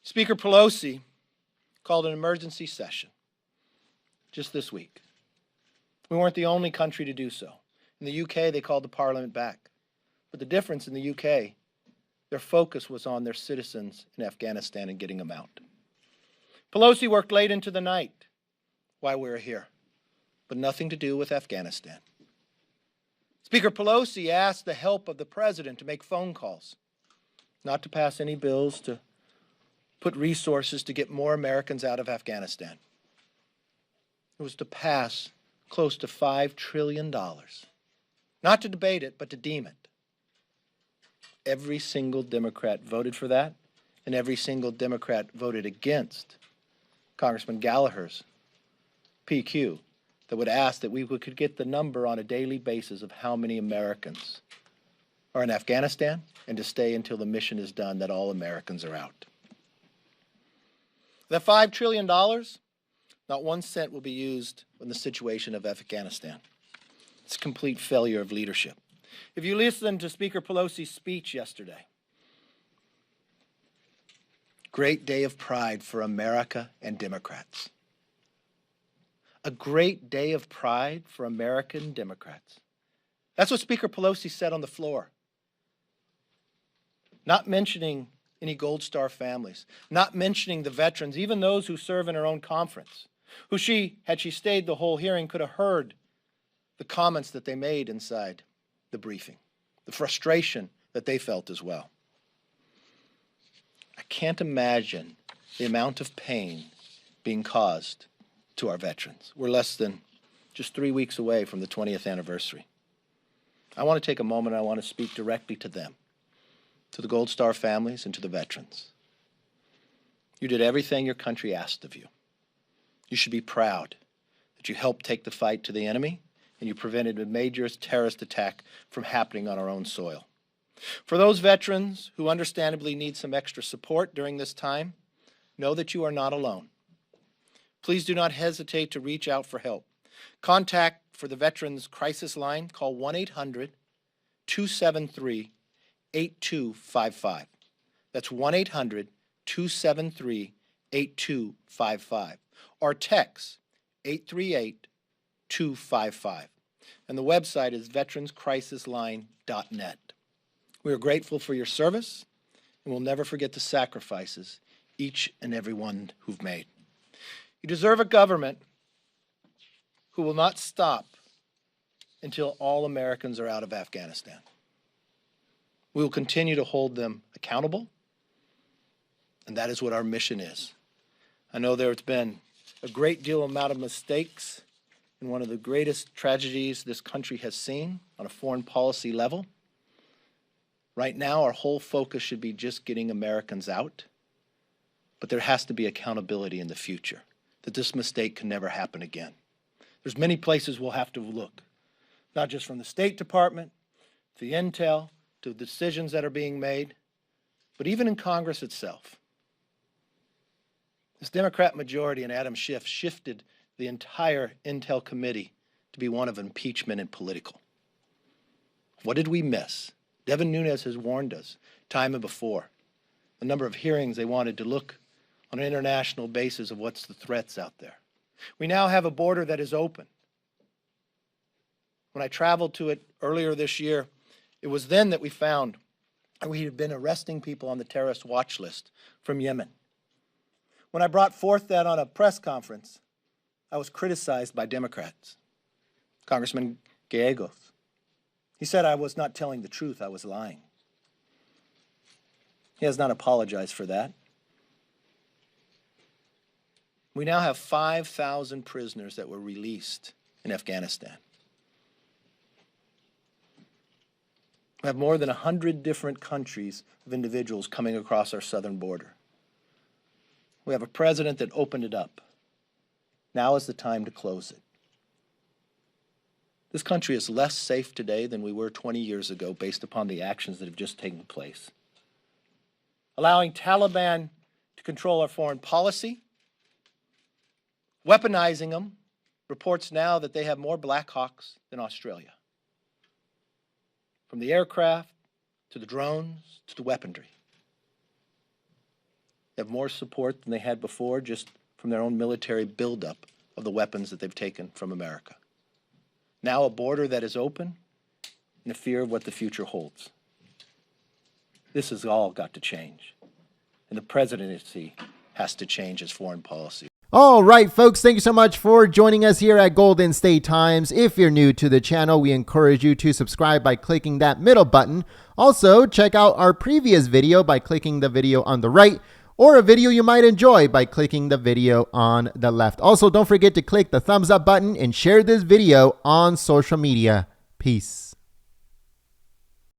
Speaker Pelosi called an emergency session just this week. We weren't the only country to do so. In the UK, they called the Parliament back. But the difference in the UK, their focus was on their citizens in Afghanistan and getting them out. Pelosi worked late into the night while we were here, but nothing to do with Afghanistan. Speaker Pelosi asked the help of the president to make phone calls, not to pass any bills, to put resources to get more Americans out of Afghanistan. It was to pass close to $5 trillion. Not to debate it, but to deem it. Every single Democrat voted for that, and every single Democrat voted against Congressman Gallagher's PQ that would ask that we could get the number on a daily basis of how many Americans are in Afghanistan and to stay until the mission is done that all Americans are out. That $5 trillion, not 1 cent will be used in the situation of Afghanistan. It's a complete failure of leadership. If you listen to Speaker Pelosi's speech yesterday, great day of pride for America and Democrats. A great day of pride for American Democrats. That's what Speaker Pelosi said on the floor. Not mentioning any Gold Star families, not mentioning the veterans, even those who serve in her own conference, who had she stayed the whole hearing, could have heard the comments that they made inside the briefing, the frustration that they felt as well. I can't imagine the amount of pain being caused to our veterans. We're less than just 3 weeks away from the 20th anniversary. I want to take a moment, I want to speak directly to them, to the Gold Star families and to the veterans. You did everything your country asked of you. You should be proud that you helped take the fight to the enemy and you prevented a major terrorist attack from happening on our own soil. For those veterans who understandably need some extra support during this time, know that you are not alone. Please do not hesitate to reach out for help. Contact for the Veterans Crisis Line, call 1-800-273-8255. That's 1-800-273-8255. Or text 838-255. And the website is veteranscrisisline.net. We are grateful for your service, and we'll never forget the sacrifices each and every one who've made. You deserve a government who will not stop until all Americans are out of Afghanistan. We will continue to hold them accountable, and that is what our mission is. I know there's been a great deal amount of mistakes in one of the greatest tragedies this country has seen on a foreign policy level. Right now, our whole focus should be just getting Americans out, but there has to be accountability in the future, that this mistake can never happen again. There's many places we'll have to look, not just from the State Department, to the intel, to the decisions that are being made, but even in Congress itself. This Democrat majority and Adam Schiff shifted the entire Intel Committee to be one of impeachment and political. What did we miss? Devin Nunes has warned us time and before. The number of hearings they wanted to look on an international basis of what's the threats out there. We now have a border that is open. When I traveled to it earlier this year, it was then that we found we had been arresting people on the terrorist watch list from Yemen. When I brought forth that on a press conference, I was criticized by Democrats. Congressman Gallegos. He said I was not telling the truth, I was lying. He has not apologized for that. We now have 5,000 prisoners that were released in Afghanistan. We have more than 100 different countries of individuals coming across our southern border. We have a president that opened it up. Now is the time to close it. This country is less safe today than we were 20 years ago based upon the actions that have just taken place. Allowing Taliban to control our foreign policy, weaponizing them, reports now that they have more Black Hawks than Australia. From the aircraft, to the drones, to the weaponry. They have more support than they had before, just from their own military buildup of the weapons that they've taken from America. Now a border that is open and a fear of what the future holds. This has all got to change. And the presidency has to change its foreign policy. All right, folks, thank you so much for joining us here at Golden State Times. If you're new to the channel, we encourage you to subscribe by clicking that middle button. Also, check out our previous video by clicking the video on the right, or a video you might enjoy by clicking the video on the left. Also, don't forget to click the thumbs up button and share this video on social media. Peace.